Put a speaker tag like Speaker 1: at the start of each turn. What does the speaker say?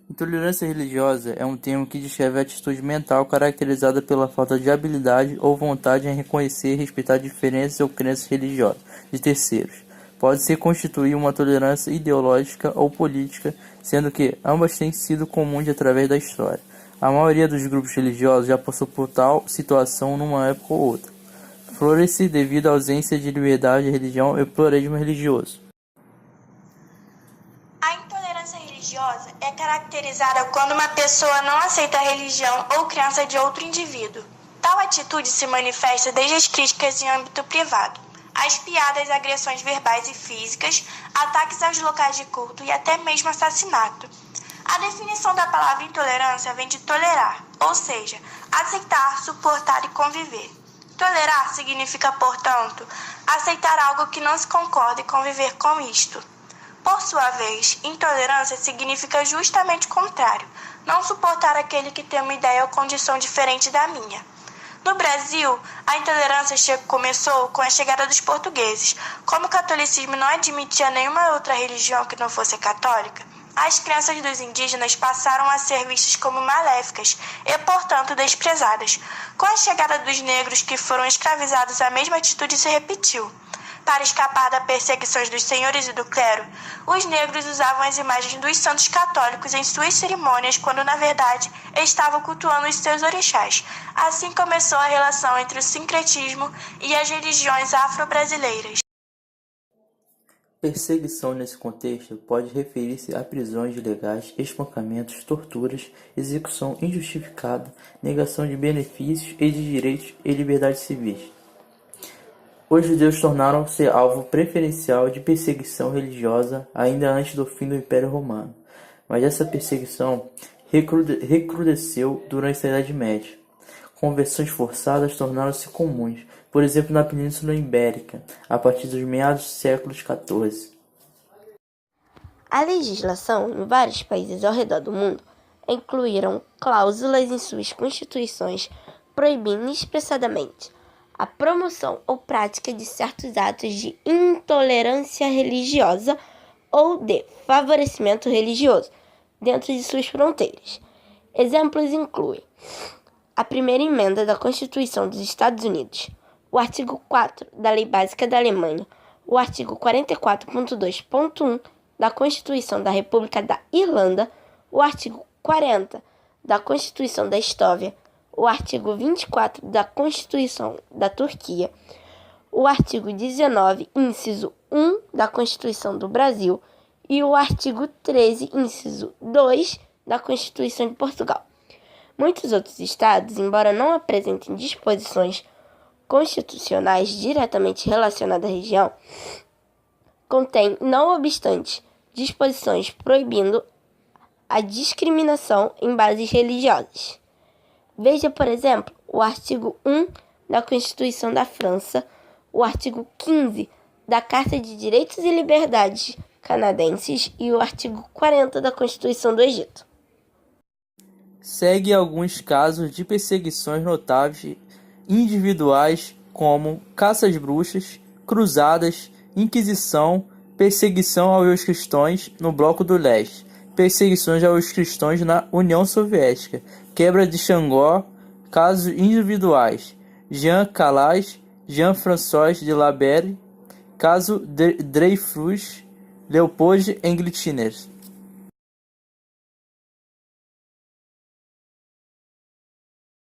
Speaker 1: Intolerância religiosa é um termo que descreve a atitude mental caracterizada pela falta de habilidade ou vontade em reconhecer e respeitar diferenças ou crenças religiosas de terceiros. Pode-se constituir uma tolerância ideológica ou política, sendo que ambas têm sido comuns através da história. A maioria dos grupos religiosos já passou por tal situação numa época ou outra. Floresce devido à ausência de liberdade de religião e pluralismo religioso.
Speaker 2: A intolerância religiosa é caracterizada quando uma pessoa não aceita a religião ou crença de outro indivíduo. Tal atitude se manifesta desde as críticas em âmbito privado, as piadas, agressões verbais e físicas, ataques aos locais de culto e até mesmo assassinato. A definição da palavra intolerância vem de tolerar, ou seja, aceitar, suportar e conviver. Tolerar significa, portanto, aceitar algo que não se concorda e conviver com isto. Por sua vez, intolerância significa justamente o contrário, não suportar aquele que tem uma ideia ou condição diferente da minha. No Brasil, a intolerância começou com a chegada dos portugueses. Como o catolicismo não admitia nenhuma outra religião que não fosse a católica, as crenças dos indígenas passaram a ser vistas como maléficas e, portanto, desprezadas. Com a chegada dos negros que foram escravizados, a mesma atitude se repetiu. Para escapar da perseguição dos senhores e do clero, os negros usavam as imagens dos santos católicos em suas cerimônias, quando na verdade estavam cultuando os seus orixás. Assim começou a relação entre o sincretismo e as religiões afro-brasileiras.
Speaker 1: Perseguição nesse contexto pode referir-se a prisões ilegais, espancamentos, torturas, execução injustificada, negação de benefícios e de direitos e liberdades civis. Os judeus tornaram-se alvo preferencial de perseguição religiosa ainda antes do fim do Império Romano, mas essa perseguição recrudesceu durante a Idade Média. Conversões forçadas tornaram-se comuns, por exemplo na Península Ibérica, a partir dos meados do século XIV.
Speaker 3: A legislação em vários países ao redor do mundo incluíram cláusulas em suas constituições proibindo expressadamente a promoção ou prática de certos atos de intolerância religiosa ou de favorecimento religioso dentro de suas fronteiras. Exemplos incluem a primeira emenda da Constituição dos Estados Unidos, o artigo 4 da Lei Básica da Alemanha, o artigo 44.2.1 da Constituição da República da Irlanda, o artigo 40 da Constituição da Estóvia, o artigo 24 da Constituição da Turquia, o artigo 19, inciso 1 da Constituição do Brasil e o artigo 13, inciso 2 da Constituição de Portugal. Muitos outros estados, embora não apresentem disposições constitucionais diretamente relacionadas à região, contêm, não obstante, disposições proibindo a discriminação em bases religiosas. Veja, por exemplo, o artigo 1 da Constituição da França, o artigo 15 da Carta de Direitos e Liberdades canadenses e o artigo 40 da Constituição do Egito.
Speaker 1: Segue alguns casos de perseguições notáveis individuais, como caça às bruxas, cruzadas, inquisição, perseguição aos cristãos no Bloco do Leste, perseguições aos cristãos na União Soviética, quebra de Xangô, casos individuais, Jean Calas, Jean-François de Labère, caso Dreyfus, Leopold Englitiner.